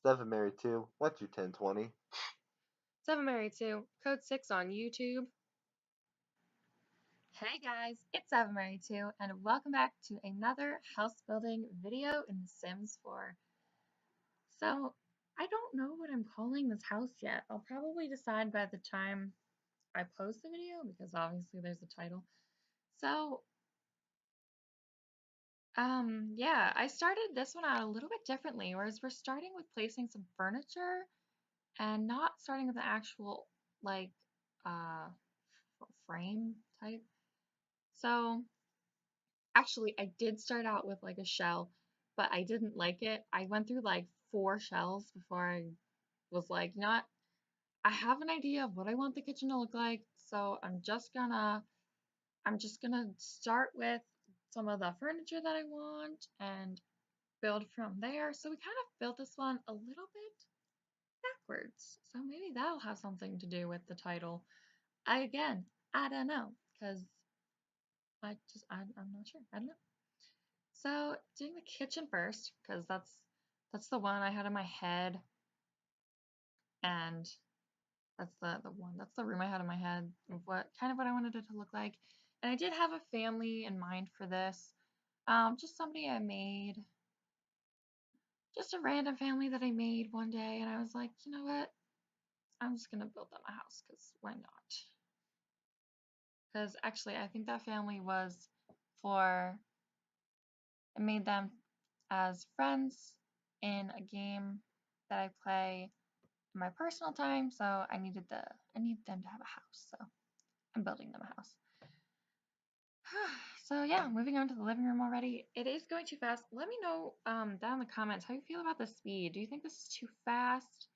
Seven Mary 2, what's your 1020? 7 Mary 2, Code 6 on YouTube. Hey guys, it's 7 Mary 2, and welcome back to another house building video in The Sims 4. So, I don't know what I'm calling this house yet. I'll probably decide by the time I post the video because obviously there's a title. So, yeah, I started this one out a little bit differently, whereas we're starting with placing some furniture and not starting with the actual, like, uh, frame type. So, actually, I did start out with like a shell, but I didn't like it. I went through like 4 shells before I was like, you know what? I have an idea of what I want the kitchen to look like, so I'm just gonna start with some of the furniture that I want and build from there. So we kind of built this one a little bit backwards. So maybe that'll have something to do with the title. I don't know, because I'm not sure. I don't know. So doing the kitchen first, because that's the one I had in my head, and that's the room I had in my head of what I wanted it to look like. And I did have a family in mind for this. Just somebody I made, just a random family that I made one day, and I was like, you know what? I'm just gonna build them a house, because why not? Because actually, I think that family was for I made them as friends in a game that I play in my personal time, so I need them to have a house, so I'm building them a house. So yeah, moving on to the living room already. It is going too fast. Let me know down in the comments how you feel about the speed. Do you think this is too fast?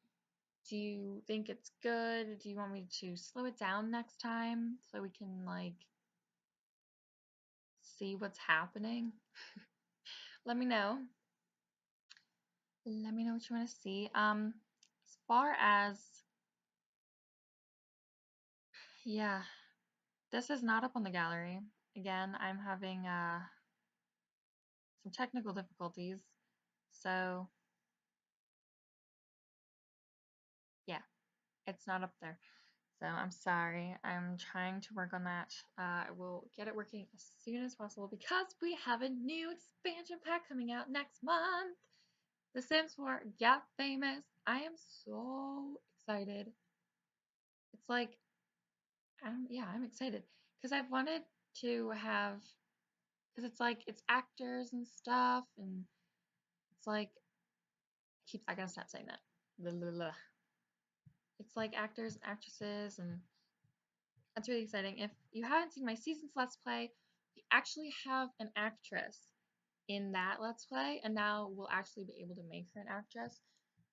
Do you think it's good? Do you want me to slow it down next time so we can like see what's happening? Let me know. Let me know what you want to see. As far as yeah, this is not up on the gallery. Again, I'm having some technical difficulties. So yeah, it's not up there. So I'm sorry. I'm trying to work on that. I will get it working as soon as possible because we have a new expansion pack coming out next month. The Sims 4 Get Famous. I am so excited. It's like, yeah, I'm excited because I've wanted to have, because it's like, it's actors and stuff, and it's like, I gotta stop saying that. Blah, blah, blah. It's like actors and actresses, and that's really exciting. If you haven't seen my season's Let's Play, we actually have an actress in that Let's Play, and now we'll actually be able to make her an actress.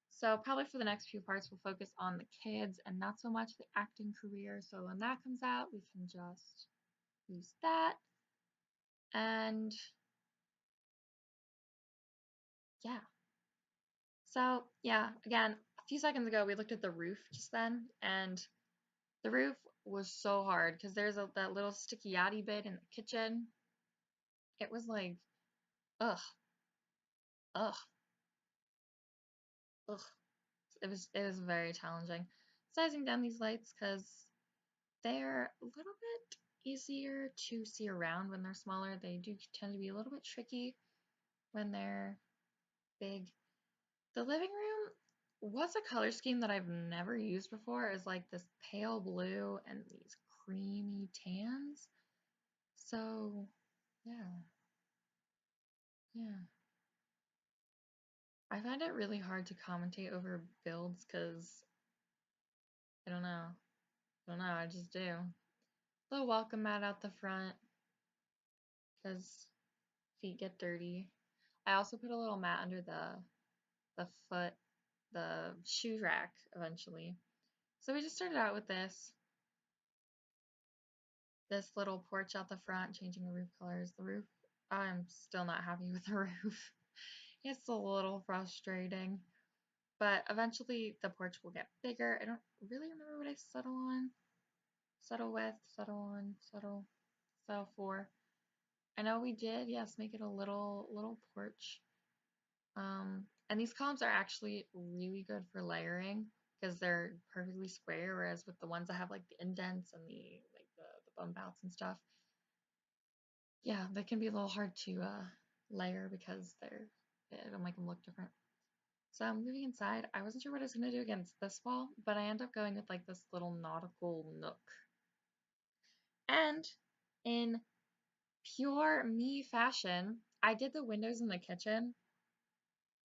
So probably for the next few parts, we'll focus on the kids and not so much the acting career. So when that comes out, we can just use that. And yeah. So yeah, again, a few seconds ago, we looked at the roof just then, and the roof was so hard because there's that little sticky yachty bit in the kitchen. It was like, ugh, ugh, ugh. It was very challenging. Sizing down these lights because they're a little bit easier to see around when they're smaller. They do tend to be a little bit tricky when they're big. The living room was a color scheme that I've never used before. Is like this pale blue and these creamy tans. So yeah, yeah. I find it really hard to commentate over builds because I don't know. I don't know, I just do. Little welcome mat out the front because feet get dirty. I also put a little mat under the foot, the shoe rack eventually. So we just started out with this little porch out the front, changing the roof colors. The roof, I'm still not happy with the roof. It's a little frustrating, but eventually the porch will get bigger. I don't really remember what I settle on. Settle with, settle on, settle for. I know we did, yes, make it a little porch. And these columns are actually really good for layering because they're perfectly square, whereas with the ones that have like the indents and the bump outs and stuff, yeah, they can be a little hard to layer because it'll make them look different. So I'm moving inside. I wasn't sure what I was gonna do against this wall, but I end up going with like this little nautical nook. And in pure me fashion, I did the windows in the kitchen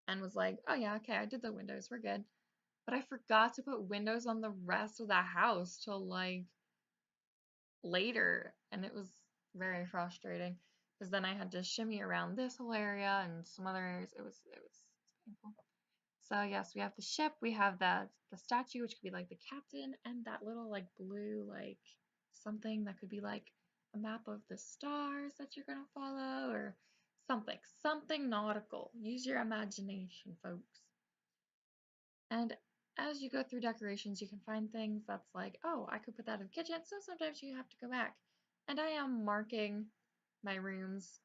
and was like, oh yeah, okay, I did the windows, we're good. But I forgot to put windows on the rest of the house till like later, and it was very frustrating because then I had to shimmy around this whole area and some other areas. It was painful. So yes, we have the ship, we have the statue, which could be like the captain, and that little like blue like something that could be like a map of the stars that you're gonna follow or something nautical. Use your imagination, folks. And as you go through decorations, you can find things that's like, oh, I could put that in the kitchen, so sometimes you have to go back. And I am marking my rooms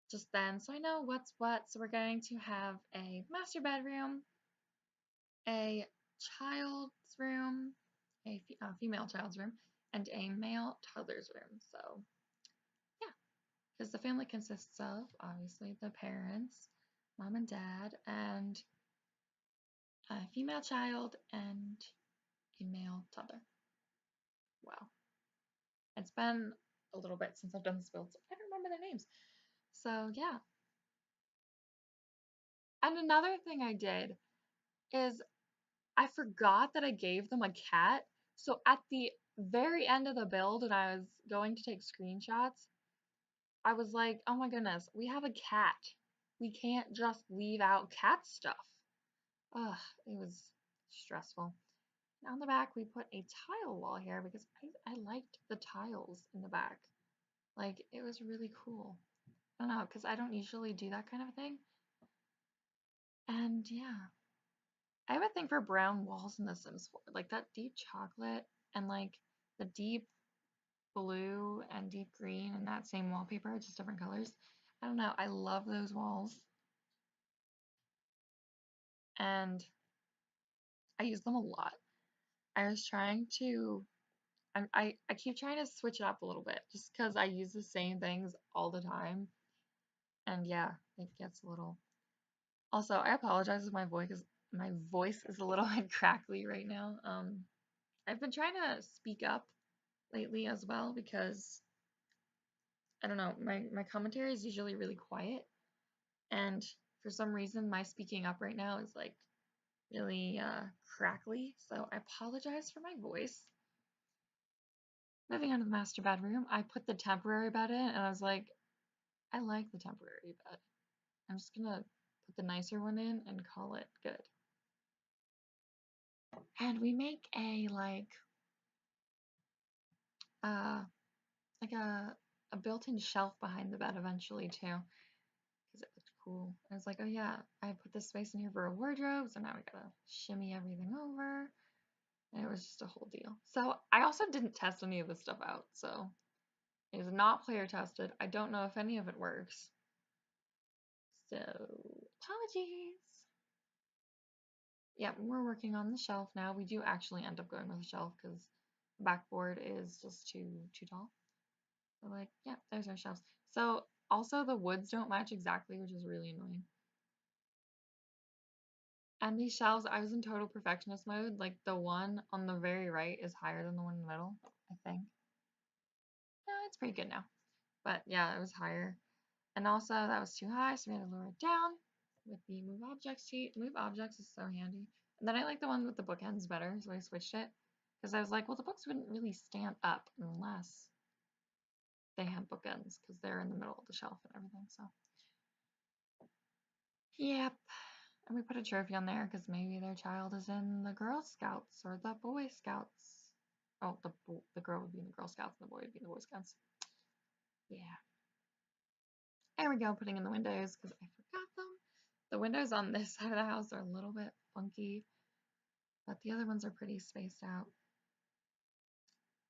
just then, so I know what's what. So we're going to have a master bedroom, a child's room, a female child's room, and a male toddler's room. So yeah, because the family consists of obviously the parents, mom and dad, and a female child and a male toddler. Wow. It's been a little bit since I've done this build, so I don't remember their names. So yeah. And another thing I did is I forgot that I gave them a cat. So at the very end of the build, when I was going to take screenshots, I was like, oh my goodness, we have a cat. We can't just leave out cat stuff. Ugh, it was stressful. And on the back, we put a tile wall here because I liked the tiles in the back. Like, it was really cool. I don't know, because I don't usually do that kind of thing. And yeah, I have a thing for brown walls in The Sims 4. Like that deep chocolate and like the deep blue and deep green and that same wallpaper, just different colors. I don't know, I love those walls. And I use them a lot. I was trying to, I keep trying to switch it up a little bit just because I use the same things all the time. And yeah, it gets a little. Also, I apologize if my voice is a little bit crackly right now. I've been trying to speak up lately as well because I don't know, my commentary is usually really quiet, and for some reason my speaking up right now is like really crackly, so I apologize for my voice. Moving on to the master bedroom, I put the temporary bed in and I was like, I like the temporary bed. I'm just gonna put the nicer one in and call it good. And we make a uh like a built-in shelf behind the bed eventually too, because it looked cool. I was like, oh yeah, I put this space in here for a wardrobe, so now we gotta shimmy everything over. And it was just a whole deal. So I also didn't test any of this stuff out, so it is not player tested. I don't know if any of it works. So apologies. Yeah, we're working on the shelf now. We do actually end up going with a shelf because the backboard is just too tall. So like, yeah, there's our shelves. So also the woods don't match exactly, which is really annoying. And these shelves, I was in total perfectionist mode. Like the one on the very right is higher than the one in the middle, I think. No, it's pretty good now. But yeah, it was higher. And also that was too high, so we had to lower it down with the move objects sheet. Move objects is so handy. And then I like the one with the bookends better, so I switched it. Because I was like, well, the books wouldn't really stand up unless they had bookends, because they're in the middle of the shelf and everything, so. Yep. And we put a trophy on there because maybe their child is in the Girl Scouts or the Boy Scouts. Oh, the girl would be in the Girl Scouts and the boy would be in the Boy Scouts. Yeah. There we go, putting in the windows because I forgot them. The windows on this side of the house are a little bit funky, but the other ones are pretty spaced out.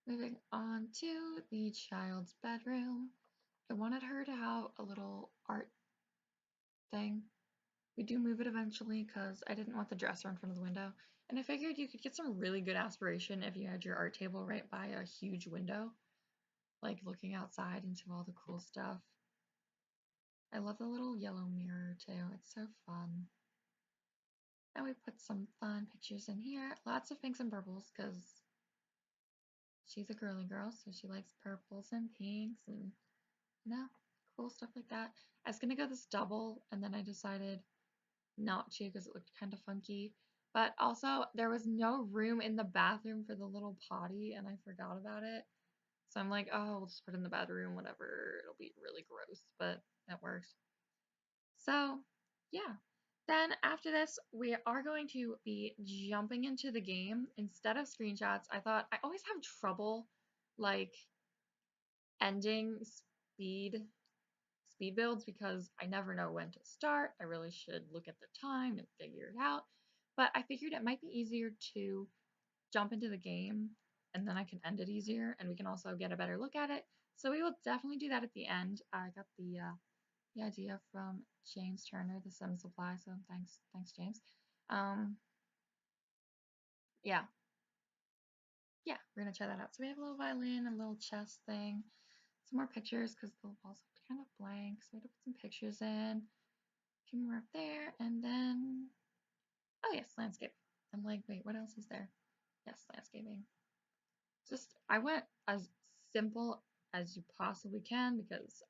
Moving on to the child's bedroom. I wanted her to have a little art thing. We do move it eventually because I didn't want the dresser in front of the window. And I figured you could get some really good aspiration if you had your art table right by a huge window, like looking outside into all the cool stuff. I love the little yellow mirror too. It's so fun. And we put some fun pictures in here. Lots of pinks and purples because she's a girly girl, so she likes purples and pinks and cool stuff like that. I was gonna go this double, and then I decided not to because it looked kind of funky. But also, there was no room in the bathroom for the little potty, and I forgot about it. So I'm like, oh, we'll just put it in the bedroom, whatever. It'll be really gross, but that works. So, yeah. Then after this, we are going to be jumping into the game. Instead of screenshots, I thought I always have trouble like ending speed builds because I never know when to start. I really should look at the time and figure it out. But I figured it might be easier to jump into the game and then I can end it easier and we can also get a better look at it. So we will definitely do that at the end. I got the idea from James Turner, the Sim Supply. So thanks James. Um, yeah, yeah, we're gonna try that out. So we have a little violin, a little chess thing, some more pictures because the walls looked kind of blank. So we had to put some pictures in, a few more up there, and then oh yes, landscape. I'm like, wait, what else is there? Yes, landscaping. Just I went as simple as you possibly can because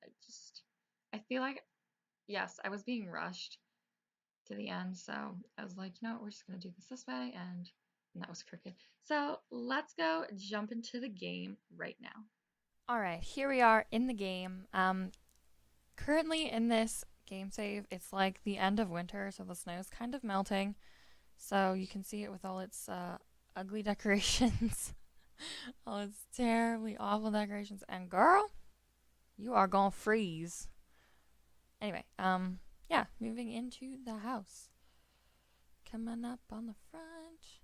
I feel like yes, I was being rushed to the end, so I was like, you know what, we're just gonna do this way, and that was crooked. So let's go jump into the game right now. All right, here we are in the game. Currently in this game save, it's like the end of winter, so the snow is kind of melting. So you can see it with all its ugly decorations, all its terribly awful decorations. And girl, you are gonna freeze. Anyway, yeah, moving into the house. Coming up on the front.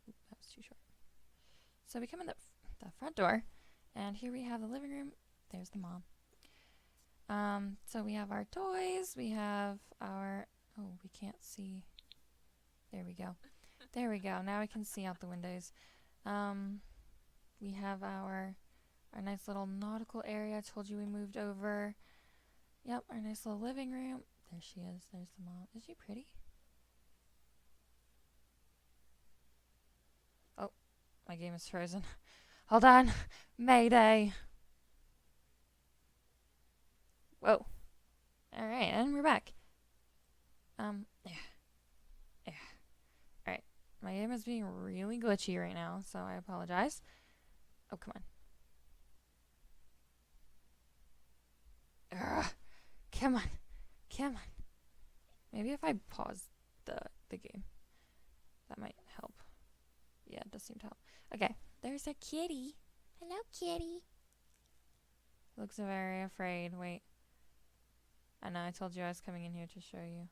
Oop, that was too short. So we come in the front door, and here we have the living room. There's the mom. So we have our toys, we have our, oh, we can't see. There we go. There we go. Now we can see out the windows. We have our nice little nautical area. I told you we moved over. Yep, our nice little living room. There she is. There's the mom. Is she pretty? Oh, my game is frozen. Hold on. Mayday. Whoa. Alright, and we're back. Yeah. Alright. My game is being really glitchy right now, so I apologize. Oh, come on. Ugh. Come on. Come on. Maybe if I pause the game, that might help. Yeah, it does seem to help. Okay, there's a kitty. Hello, kitty. Looks very afraid. Wait. I know, I told you I was coming in here to show you.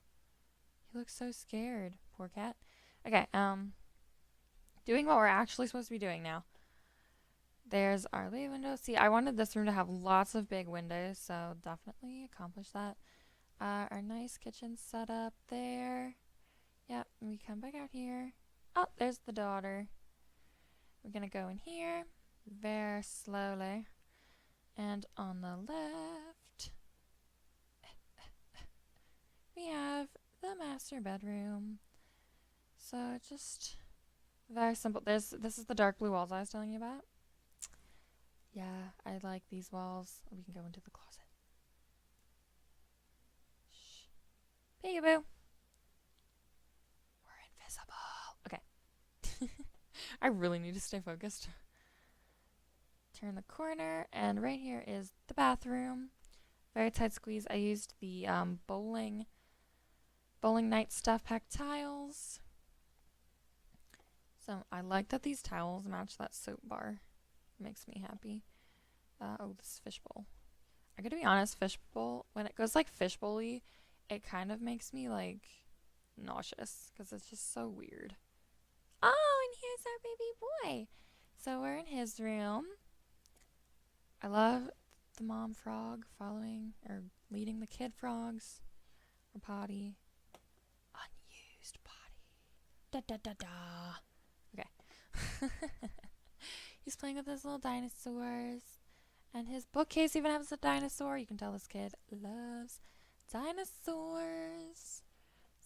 He looks so scared. Poor cat. Okay, doing what we're actually supposed to be doing now. There's our living window. See, I wanted this room to have lots of big windows, so definitely accomplished that. Our nice kitchen set up there. Yep, and we come back out here. Oh, there's the daughter. We're gonna go in here very slowly. And on the left, we have the master bedroom. So just very simple. This is the dark blue walls I was telling you about. Yeah, I like these walls. We can go into the closet. Shh. Peekaboo. We're invisible. Okay. I really need to stay focused. Turn the corner, and right here is the bathroom. Very tight squeeze. I used the bowling night stuff pack tiles. So I like that these towels match that soap bar. Makes me happy. Oh, this fishbowl. I gotta be honest, fishbowl, when it goes like fishbowl-y, it kind of makes me like nauseous because it's just so weird. Oh, and here's our baby boy. So we're in his room. I love the mom frog following or leading the kid frogs or potty. da da da da. Okay. He's playing with his little dinosaurs. And his bookcase even has a dinosaur. You can tell this kid loves dinosaurs.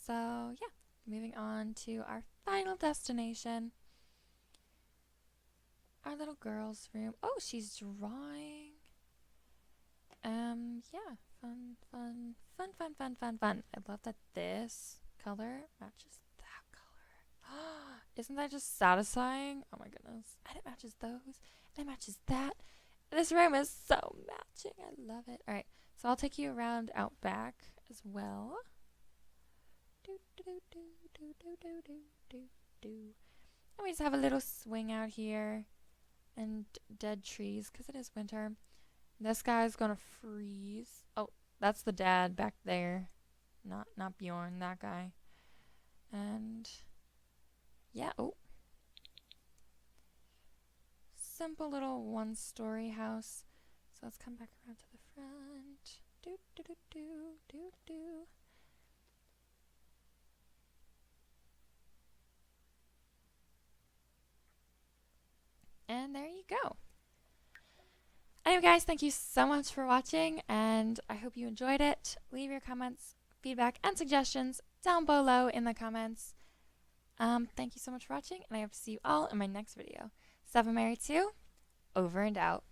So, yeah. Moving on to our final destination. Our little girl's room. Oh, she's drawing. Yeah. Fun. I love that this color matches that color. Isn't that just satisfying? Oh my goodness. And it matches those. And it matches that. This room is so matching. I love it. Alright, so I'll take you around out back as well. And we just have a little swing out here. And dead trees, because it is winter. This guy's gonna freeze. Oh, that's the dad back there. Not Bjorn, that guy. And yeah, oh. Simple little one-story house. So let's come back around to the front. And there you go. Anyway, guys, thank you so much for watching, and I hope you enjoyed it. Leave your comments, feedback, and suggestions down below in the comments. Thank you so much for watching, and I hope to see you all in my next video. 7Mary2, over and out.